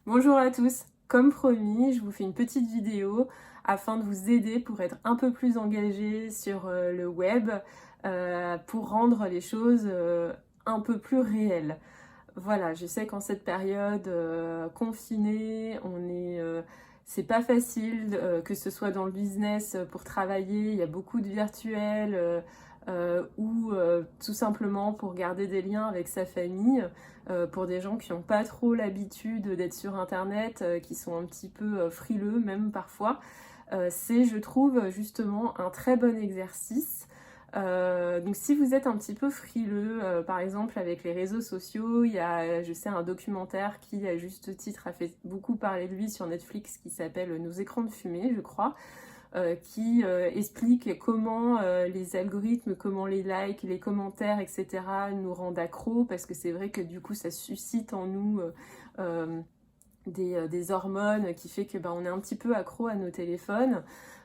Bonjour à tous, comme promis, je vous fais une petite vidéo afin de vous aider pour être un peu plus engagé sur le web, pour rendre les choses un peu plus réelles. Voilà, je sais qu'en cette période confinée, c'est pas facile, que ce soit dans le business pour travailler, il y a beaucoup de virtuels ou tout simplement pour garder des liens avec sa famille, pour des gens qui n'ont pas trop l'habitude d'être sur internet, qui sont un petit peu frileux même parfois. C'est, je trouve, justement un très bon exercice. Donc si vous êtes un petit peu frileux, par exemple avec les réseaux sociaux, il y a, je sais, un documentaire qui, à juste titre, a fait beaucoup parler de lui sur Netflix qui s'appelle Nos écrans de fumée, je crois, qui explique comment les algorithmes, comment les likes, les commentaires, etc. nous rendent accros, parce que c'est vrai que du coup ça suscite en nous euh, des hormones qui fait que on est un petit peu accro à nos téléphones.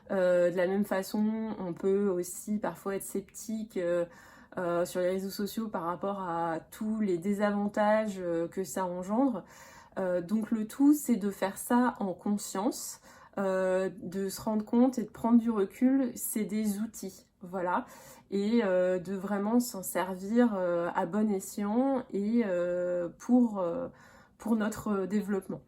De la même façon, on peut aussi parfois être sceptique sur les réseaux sociaux par rapport à tous les désavantages que ça engendre. Donc le tout, c'est de faire ça en conscience, de se rendre compte et de prendre du recul. C'est des outils, voilà, et de vraiment s'en servir à bon escient et pour notre développement.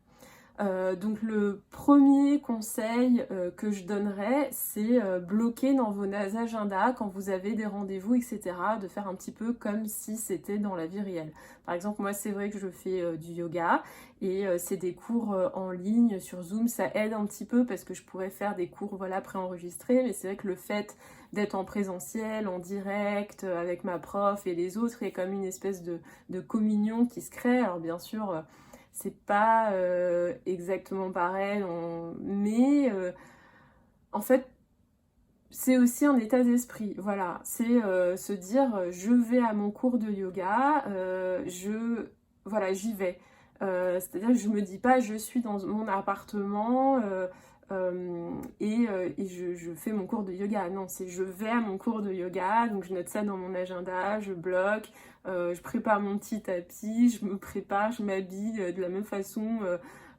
Donc le premier conseil que je donnerais, c'est bloquer dans vos agendas quand vous avez des rendez-vous, etc., de faire un petit peu comme si c'était dans la vie réelle. Par exemple, moi c'est vrai que je fais du yoga et c'est des cours en ligne sur Zoom, ça aide un petit peu parce que je pourrais faire des cours voilà, préenregistrés, mais c'est vrai que le fait d'être en présentiel, en direct, avec ma prof et les autres, il y a comme une espèce de communion qui se crée. Alors bien sûr, c'est pas exactement pareil, mais en fait, c'est aussi un état d'esprit. Voilà, c'est se dire je vais à mon cours de yoga, voilà, j'y vais. C'est-à-dire que je me dis pas je suis dans mon appartement et je fais mon cours de yoga. Non, c'est je vais à mon cours de yoga, donc je note ça dans mon agenda, je bloque, je prépare mon petit tapis, je me prépare, je m'habille de la même façon.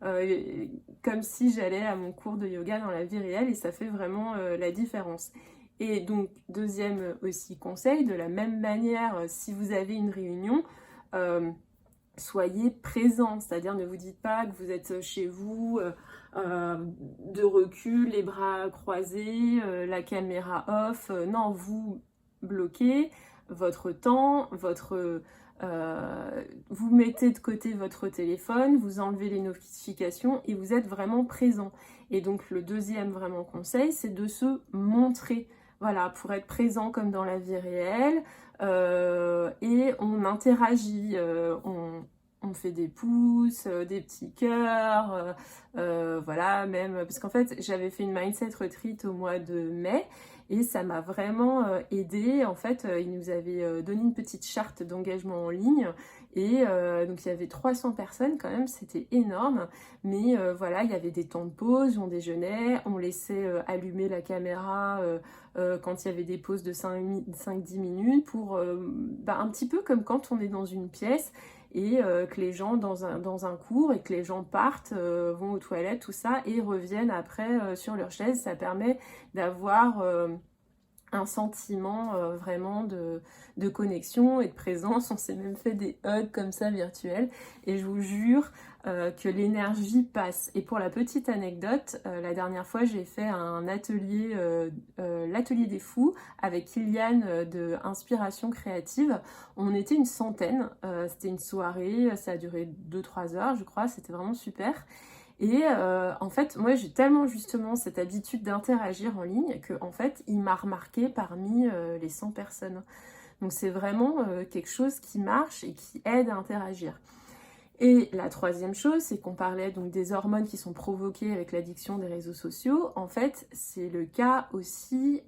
Euh, Comme si j'allais à mon cours de yoga dans la vie réelle et ça fait vraiment la différence. Et donc, deuxième aussi conseil, de la même manière, si vous avez une réunion, euh, soyez présent, c'est-à-dire ne vous dites pas que vous êtes chez vous, de recul, les bras croisés, la caméra off. Non, vous bloquez votre temps, vous mettez de côté votre téléphone, vous enlevez les notifications et vous êtes vraiment présent. Et donc le deuxième vraiment conseil, c'est de se montrer. Voilà, pour être présent comme dans la vie réelle, et on interagit, on fait des pouces, des petits cœurs, voilà, même, parce qu'en fait, j'avais fait une mindset retreat au mois de mai, et ça m'a vraiment aidé. En fait, ils nous avaient donné une petite charte d'engagement en ligne, et donc il y avait 300 personnes quand même, c'était énorme, mais voilà, il y avait des temps de pause, on déjeunait, on laissait allumer la caméra quand il y avait des pauses de 5-10 minutes pour un petit peu comme quand on est dans une pièce et que les gens dans un cours et que les gens partent, vont aux toilettes, tout ça, et reviennent après sur leur chaise. Ça permet d'avoir un sentiment vraiment de connexion et de présence. On s'est même fait des hugs comme ça virtuels et je vous jure que l'énergie passe. Et pour la petite anecdote, la dernière fois j'ai fait un atelier, l'atelier des fous avec Kylian de Inspiration Créative. On était une centaine, c'était une soirée, ça a duré 2-3 heures je crois, c'était vraiment super. Et en fait, moi j'ai tellement justement cette habitude d'interagir en ligne que en fait, il m'a remarqué parmi les 100 personnes. Donc c'est vraiment quelque chose qui marche et qui aide à interagir. Et la troisième chose, c'est qu'on parlait donc des hormones qui sont provoquées avec l'addiction des réseaux sociaux. En fait, c'est le cas aussi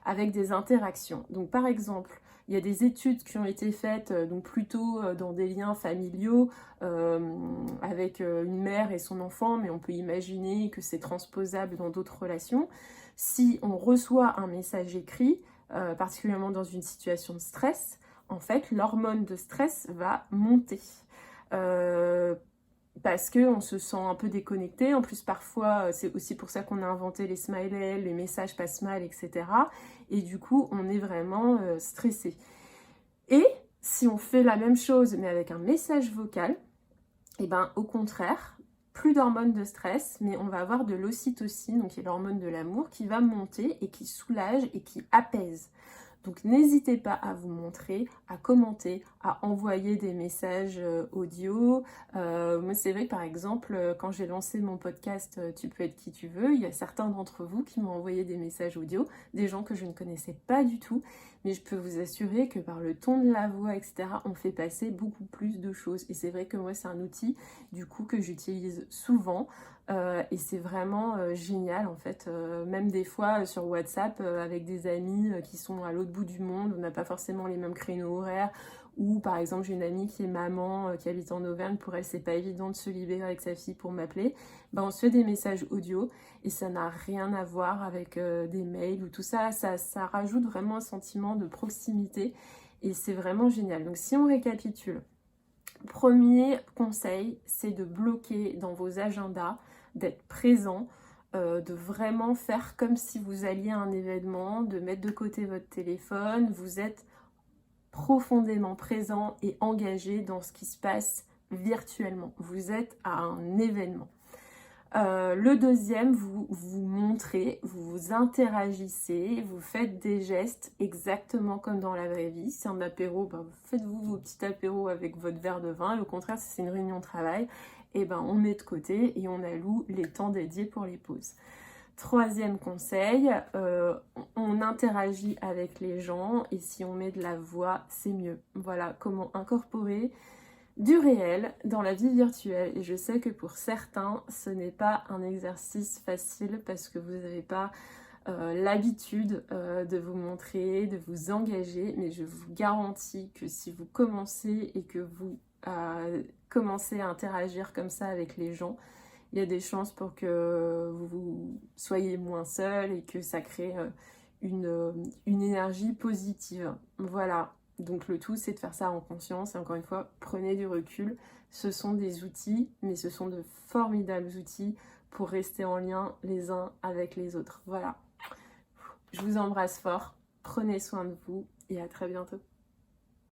avec des interactions. Donc par exemple, il y a des études qui ont été faites donc plutôt dans des liens familiaux avec une mère et son enfant, mais on peut imaginer que c'est transposable dans d'autres relations. Si on reçoit un message écrit, particulièrement dans une situation de stress, en fait, l'hormone de stress va monter. Euh, parce qu'on se sent un peu déconnecté. En plus, parfois, c'est aussi pour ça qu'on a inventé les smileys, les messages pas smile, etc. Et du coup, on est vraiment stressé. Et si on fait la même chose, mais avec un message vocal, et ben au contraire, plus d'hormones de stress, mais on va avoir de l'ocytocine, donc qui est l'hormone de l'amour, qui va monter et qui soulage et qui apaise. Donc n'hésitez pas à vous montrer, à commenter, à envoyer des messages audio. Moi c'est vrai par exemple, quand j'ai lancé mon podcast Tu peux être qui tu veux, il y a certains d'entre vous qui m'ont envoyé des messages audio, des gens que je ne connaissais pas du tout, mais je peux vous assurer que par le ton de la voix, etc., on fait passer beaucoup plus de choses. Et c'est vrai que moi c'est un outil du coup que j'utilise souvent. Et c'est vraiment génial en fait, même des fois sur WhatsApp avec des amis qui sont à l'autre bout du monde, on n'a pas forcément les mêmes créneaux horaires, ou par exemple j'ai une amie qui est maman, qui habite en Auvergne, pour elle c'est pas évident de se libérer avec sa fille pour m'appeler, ben, on se fait des messages audio et ça n'a rien à voir avec des mails ou tout ça, ça rajoute vraiment un sentiment de proximité et c'est vraiment génial. Donc si on récapitule, premier conseil, c'est de bloquer dans vos agendas, d'être présent, de vraiment faire comme si vous alliez à un événement, de mettre de côté votre téléphone, vous êtes profondément présent et engagé dans ce qui se passe virtuellement. Vous êtes à un événement. Le deuxième, vous vous montrez, vous vous interagissez, vous faites des gestes exactement comme dans la vraie vie. C'est un apéro, ben, faites-vous vos petits apéros avec votre verre de vin. Et au contraire, si c'est une réunion de travail, et ben, on met de côté et on alloue les temps dédiés pour les pauses. Troisième conseil, on interagit avec les gens et si on met de la voix, c'est mieux. Voilà comment incorporer du réel dans la vie virtuelle. Et je sais que pour certains, ce n'est pas un exercice facile parce que vous n'avez pas l'habitude de vous montrer, de vous engager, mais je vous garantis que si vous commencez et que vous commencez à interagir comme ça avec les gens, il y a des chances pour que vous soyez moins seul et que ça crée une énergie positive. Voilà, donc le tout c'est de faire ça en conscience et encore une fois, prenez du recul. Ce sont des outils, mais ce sont de formidables outils pour rester en lien les uns avec les autres. Voilà, je vous embrasse fort, prenez soin de vous et à très bientôt.